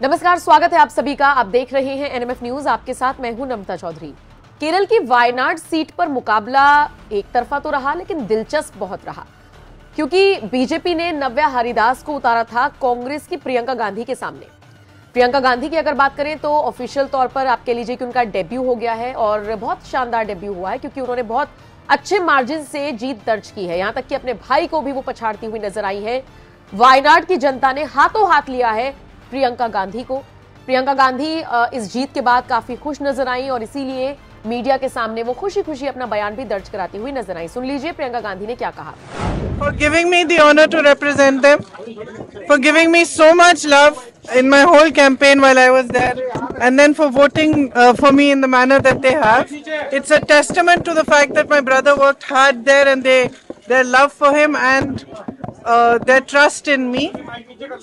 नमस्कार, स्वागत है आप सभी का। आप देख रहे हैं एनएमएफ न्यूज। आपके साथ मैं हूं नमता चौधरी। केरल की वायनाड सीट पर मुकाबला एक तरफा तो रहा, लेकिन दिलचस्प बहुत रहा, क्योंकि बीजेपी ने नव्या हरिदास को उतारा था कांग्रेस की प्रियंका गांधी के सामने। प्रियंका गांधी की अगर बात करें तो ऑफिशियल तौर पर आप कह लीजिए कि उनका डेब्यू हो गया है और बहुत शानदार डेब्यू हुआ है, क्योंकि उन्होंने बहुत अच्छे मार्जिन से जीत दर्ज की है। यहां तक कि अपने भाई को भी वो पछाड़ती हुई नजर आई है। वायनाड की जनता ने हाथों हाथ लिया है प्रियंका गांधी को। प्रियंका गांधी इस जीत के बाद काफी खुश नजर आई और इसीलिए मीडिया के सामने वो खुशी खुशी अपना बयान भी दर्ज कराती हुई नजर आई। सुन लीजिए प्रियंका गांधी ने क्या कहा। For giving me the honor to represent them, for giving me so much love in my whole campaign while I was there, and then for voting for me in the manner that they have. It's a testament to the fact that my brother worked hard there, and their love for him and their trust in me.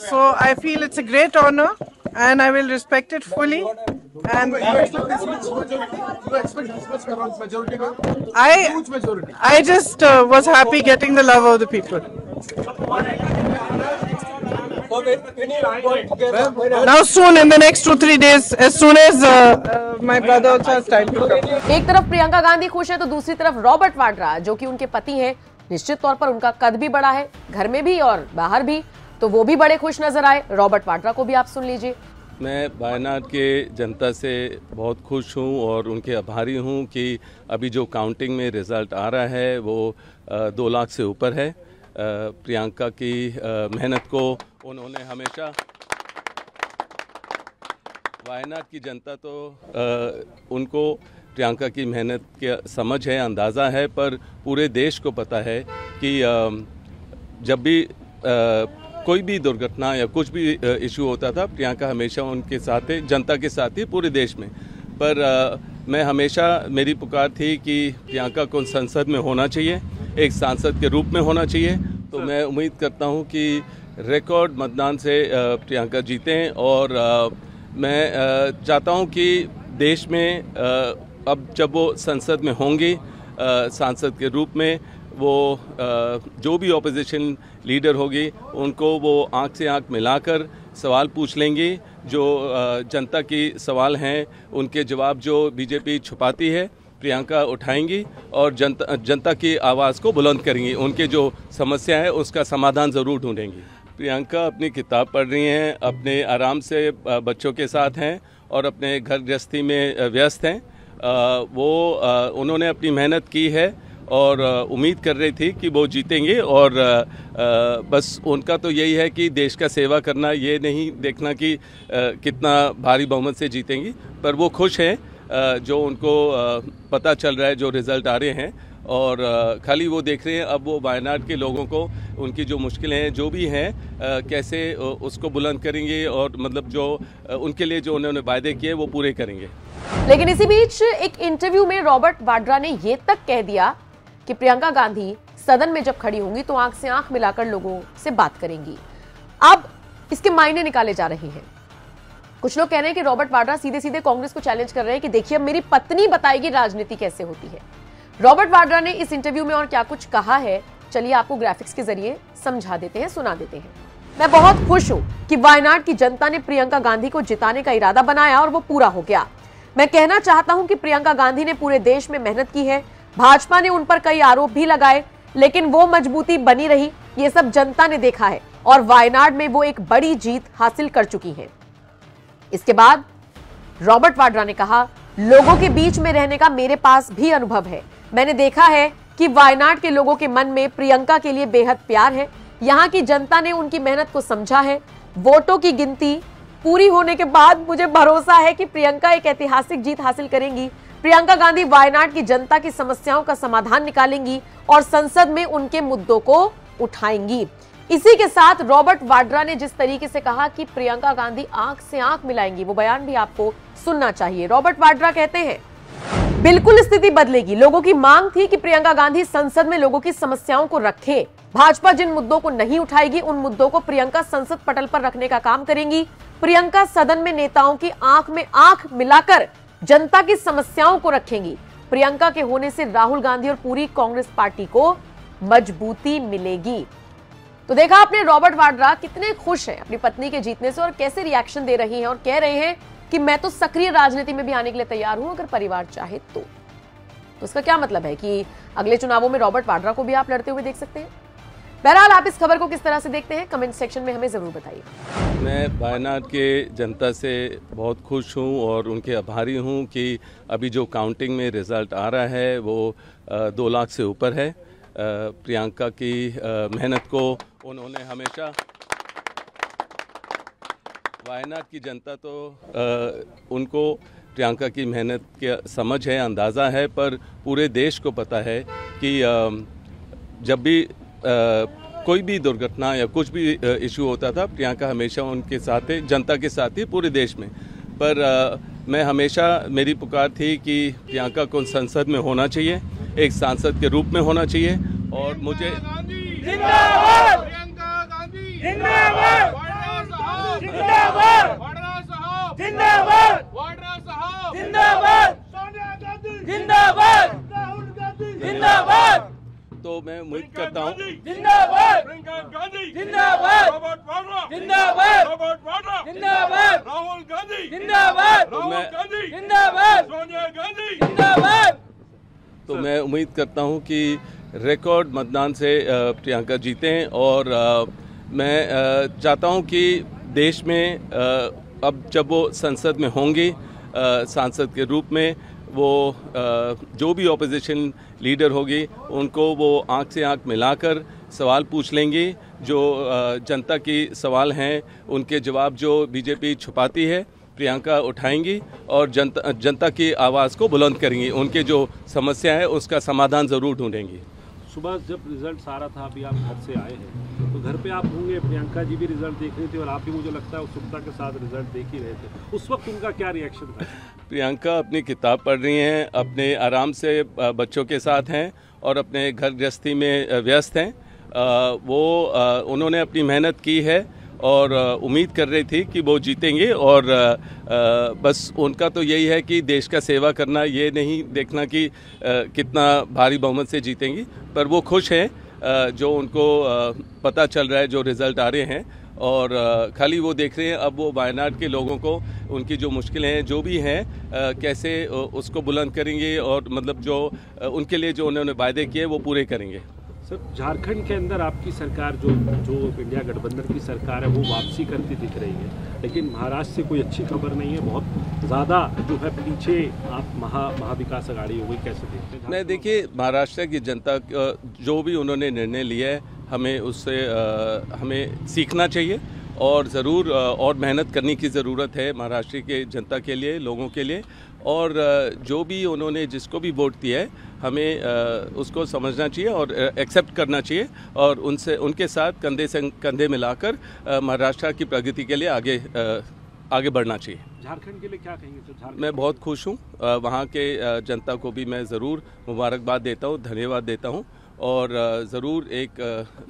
So I feel it's a great honor, and I will respect it fully. And I just was happy getting the love of the people. Now soon, in the next 2-3 days, as soon as my brother also has time to come. एक तरफ प्रियंका गांधी खुश है तो दूसरी तरफ Robert Vadra, जो कि उनके पति हैं, निश्चित तौर पर उनका कद भी बड़ा है, घर में भी और बाहर भी, तो वो भी बड़े खुश नजर आए। रॉबर्ट वाड्रा को भी आप सुन लीजिए। मैं वायनाड के जनता से बहुत खुश हूं और उनके आभारी हूं कि अभी जो काउंटिंग में रिज़ल्ट आ रहा है वो 2 लाख से ऊपर है। प्रियंका की मेहनत को उन्होंने हमेशा, वायनाड की जनता तो उनको प्रियंका की मेहनत के समझ है, अंदाज़ा है, पर पूरे देश को पता है कि जब भी कोई भी दुर्घटना या कुछ भी इशू होता था, प्रियंका हमेशा उनके साथ है, जनता के साथ ही पूरे देश में। पर मैं हमेशा, मेरी पुकार थी कि प्रियंका को संसद में होना चाहिए, एक सांसद के रूप में होना चाहिए। तो मैं उम्मीद करता हूं कि रिकॉर्ड मतदान से प्रियंका जीतें और मैं चाहता हूं कि देश में अब जब वो संसद में होंगी सांसद के रूप में, वो जो भी ऑपोजिशन लीडर होगी उनको वो आंख से आंख मिलाकर सवाल पूछ लेंगी। जो जनता की सवाल हैं उनके जवाब जो बीजेपी छुपाती है, प्रियंका उठाएंगी और जनता की आवाज़ को बुलंद करेंगी। उनके जो समस्या है उसका समाधान ज़रूर ढूंढेंगी। प्रियंका अपनी किताब पढ़ रही हैं, अपने आराम से बच्चों के साथ हैं और अपने घर गृहस्थी में व्यस्त हैं। उन्होंने अपनी मेहनत की है और उम्मीद कर रही थी कि वो जीतेंगे और बस उनका तो यही है कि देश का सेवा करना, ये नहीं देखना कि कितना भारी बहुमत से जीतेंगी। पर वो खुश हैं जो उनको पता चल रहा है, जो रिज़ल्ट आ रहे हैं, और खाली वो देख रहे हैं अब वो वायनाड के लोगों को उनकी जो मुश्किलें हैं, जो भी हैं, कैसे उसको बुलंद करेंगे और मतलब जो उनके लिए जो उन्होंने वायदे किए वो पूरे करेंगे। लेकिन इसी बीच एक इंटरव्यू में रॉबर्ट वाड्रा ने ये तक कह दिया कि प्रियंका गांधी सदन में जब खड़ी होंगी तो आंख से आंख मिलाकर लोगों से बात करेंगी। अब इसके मायने निकाले जा रहे हैं। कुछ लोग कह रहे हैं कि रॉबर्ट वाड्रा सीधे सीधे कांग्रेस को चैलेंज कर रहे हैं कि देखिए अब मेरी पत्नी बताएगी राजनीति कैसे होती है। रॉबर्ट वाड्रा ने इस इंटरव्यू में और क्या कुछ कहा है, चलिए आपको ग्राफिक्स के जरिए समझा देते हैं, सुना देते हैं। मैं बहुत खुश हूं कि वायनाड की जनता ने प्रियंका गांधी को जिताने का इरादा बनाया और वो पूरा हो गया। मैं कहना चाहता हूं कि प्रियंका गांधी ने पूरे देश में मेहनत की है। भाजपा ने उन पर कई आरोप भी लगाए, लेकिन वो मजबूती बनी रही। ये सब जनता ने देखा है और वायनाड में वो एक बड़ी जीत हासिल कर चुकी हैं। इसके बाद रॉबर्ट वाड्रा ने कहा, लोगों के बीच में रहने का मेरे पास भी अनुभव है। मैंने देखा है कि वायनाड के लोगों के मन में प्रियंका के लिए बेहद प्यार है। यहाँ की जनता ने उनकी मेहनत को समझा है। वोटों की गिनती पूरी होने के बाद मुझे भरोसा है कि प्रियंका एक ऐतिहासिक जीत हासिल करेंगी। प्रियंका गांधी वायनाड की जनता की समस्याओं का समाधान निकालेंगी और संसद में उनके मुद्दों को उठाएंगी। इसी के साथ रॉबर्ट वाड्रा ने जिस तरीके से कहा कि प्रियंका गांधी आंख से आंख मिलाएंगी, वो बयान भी आपको सुनना चाहिए। रॉबर्ट वाड्रा कहते हैं, बिल्कुल स्थिति बदलेगी। लोगों की मांग थी कि प्रियंका गांधी संसद में लोगों की समस्याओं को रखे। भाजपा जिन मुद्दों को नहीं उठाएगी उन मुद्दों को प्रियंका संसद पटल पर रखने का काम करेंगी। प्रियंका सदन में नेताओं की आंख में आंख मिलाकर जनता की समस्याओं को रखेंगी। प्रियंका के होने से राहुल गांधी और पूरी कांग्रेस पार्टी को मजबूती मिलेगी। तो देखा आपने रॉबर्ट वाड्रा कितने खुश हैं अपनी पत्नी के जीतने से और कैसे रिएक्शन दे रही हैं और कह रहे हैं कि मैं तो सक्रिय राजनीति में भी आने के लिए तैयार हूं अगर परिवार चाहे तो इसका क्या मतलब है कि अगले चुनावों में रॉबर्ट वाड्रा को भी आप लड़ते हुए देख सकते हैं। बहरहाल आप इस खबर को किस तरह से देखते हैं कमेंट सेक्शन में हमें जरूर बताइए। मैं वायनाड के जनता से बहुत खुश हूं और उनके आभारी हूं कि अभी जो काउंटिंग में रिजल्ट आ रहा है वो 2 लाख से ऊपर है। प्रियंका की मेहनत को उन्होंने हमेशा, वायनाड की जनता तो उनको प्रियंका की मेहनत का समझ है, अंदाज़ा है, पर पूरे देश को पता है कि जब भी कोई भी दुर्घटना या कुछ भी इशू होता था प्रियंका हमेशा उनके साथ है, जनता के साथ ही पूरे देश में। पर मैं हमेशा, मेरी पुकार थी कि प्रियंका को संसद में होना चाहिए, एक सांसद के रूप में होना चाहिए। और मुझे जिंदाबाद प्रियंका गांधी जिंदाबाद जिंदाबाद वाड्रा साहब जिंदाबाद सोनिया गांधी जिंदाबाद राहुल गांधी जिंदाबाद। तो मैं उम्मीद करता हूँ जिंदाबाद प्रियंका गांधी जिंदाबाद रॉबर्ट वाड्रा जिंदाबाद रॉबर्ट वाड्रा जिंदाबाद राहुल गांधी जिंदाबाद राहुल गांधी जिंदाबाद सोनिया गांधी जिंदाबाद। तो मैं उम्मीद करता हूँ कि रिकॉर्ड मतदान से प्रियंका जीतें और मैं चाहता हूँ कि देश में अब जब वो संसद में होंगी सांसद के रूप में, वो जो भी ऑपोजिशन लीडर होगी उनको वो आंख से आंख मिलाकर सवाल पूछ लेंगी। जो जनता की सवाल हैं उनके जवाब जो बीजेपी छुपाती है प्रियंका उठाएंगी और जनता की आवाज़ को बुलंद करेंगी। उनके जो समस्या है उसका समाधान ज़रूर ढूंढेंगी। सुबह जब रिजल्ट आ रहा था, अभी आप घर से आए हैं तो घर पे आप होंगे, प्रियंका जी भी रिजल्ट देख रही थी और आप भी, मुझे लगता है, उत्सुकता के साथ रिजल्ट देख ही रहे थे। उस वक्त उनका क्या रिएक्शन था? प्रियंका अपनी किताब पढ़ रही हैं, अपने आराम से बच्चों के साथ हैं और अपने घर गृहस्थी में व्यस्त हैं। उन्होंने अपनी मेहनत की है और उम्मीद कर रही थी कि वो जीतेंगे और बस उनका तो यही है कि देश का सेवा करना, ये नहीं देखना कि कितना भारी बहुमत से जीतेंगी। पर वो खुश हैं जो उनको पता चल रहा है, जो रिज़ल्ट आ रहे हैं, और खाली वो देख रहे हैं अब वो वायनाड के लोगों को उनकी जो मुश्किलें हैं जो भी हैं कैसे उसको बुलंद करेंगे और मतलब जो उनके लिए जो उन्होंने वायदे किए वो पूरे करेंगे। सर, झारखंड के अंदर आपकी सरकार जो इंडिया गठबंधन की सरकार है वो वापसी करती दिख रही है, लेकिन महाराष्ट्र से कोई अच्छी खबर नहीं है, बहुत ज़्यादा जो है पीछे आप महाविकास अघाड़ी हो गई, कैसे देखते हैं? मैं देखिए, महाराष्ट्र की जनता जो भी उन्होंने निर्णय लिया है हमें उससे हमें सीखना चाहिए और ज़रूर और मेहनत करने की ज़रूरत है महाराष्ट्र के जनता के लिए, लोगों के लिए। और जो भी उन्होंने जिसको भी वोट दिया है हमें उसको समझना चाहिए और एक्सेप्ट करना चाहिए और उनके साथ कंधे से कंधे मिलाकर महाराष्ट्र की प्रगति के लिए आगे बढ़ना चाहिए। झारखंड के लिए क्या कहेंगे सर? मैं बहुत खुश हूँ, वहाँ के जनता को भी मैं ज़रूर मुबारकबाद देता हूँ, धन्यवाद देता हूँ और ज़रूर एक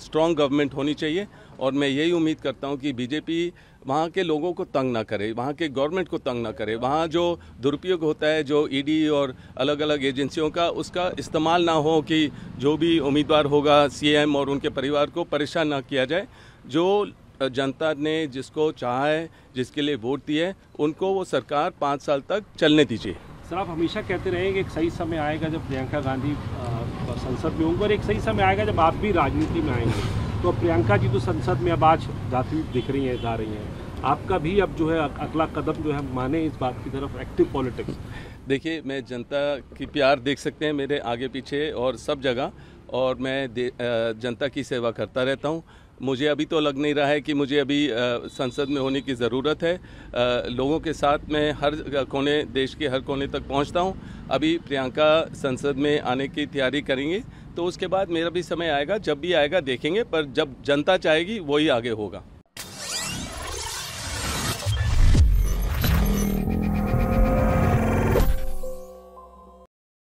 स्ट्रॉन्ग गवर्नमेंट होनी चाहिए। और मैं यही उम्मीद करता हूँ कि बीजेपी वहाँ के लोगों को तंग ना करे, वहाँ के गवर्नमेंट को तंग ना करे, वहाँ जो दुरुपयोग होता है जो ईडी और अलग अलग एजेंसियों का, उसका इस्तेमाल ना हो कि जो भी उम्मीदवार होगा सीएम और उनके परिवार को परेशान ना किया जाए। जो जनता ने जिसको चाहा है, जिसके लिए वोट दिए है, उनको वो सरकार 5 साल तक चलने दीजिए। सर, आप हमेशा कहते रहेंगे एक सही समय आएगा जब प्रियंका गांधी संसद में होंगे और एक सही समय आएगा जब आप भी राजनीति में आएंगे। तो प्रियंका जी तो संसद में अब आज जाती दिख रही हैं, जा रही हैं, आपका भी अब जो है अगला कदम जो है माने इस बात की तरफ, एक्टिव पॉलिटिक्स? देखिए, मैं जनता की प्यार देख सकते हैं मेरे आगे पीछे और सब जगह, और मैं जनता की सेवा करता रहता हूँ। मुझे अभी तो लग नहीं रहा है कि मुझे अभी संसद में होने की ज़रूरत है। लोगों के साथ मैं हर कोने, देश के हर कोने तक पहुंचता हूं। अभी प्रियंका संसद में आने की तैयारी करेंगे तो उसके बाद मेरा भी समय आएगा, जब भी आएगा देखेंगे, पर जब जनता चाहेगी वही आगे होगा।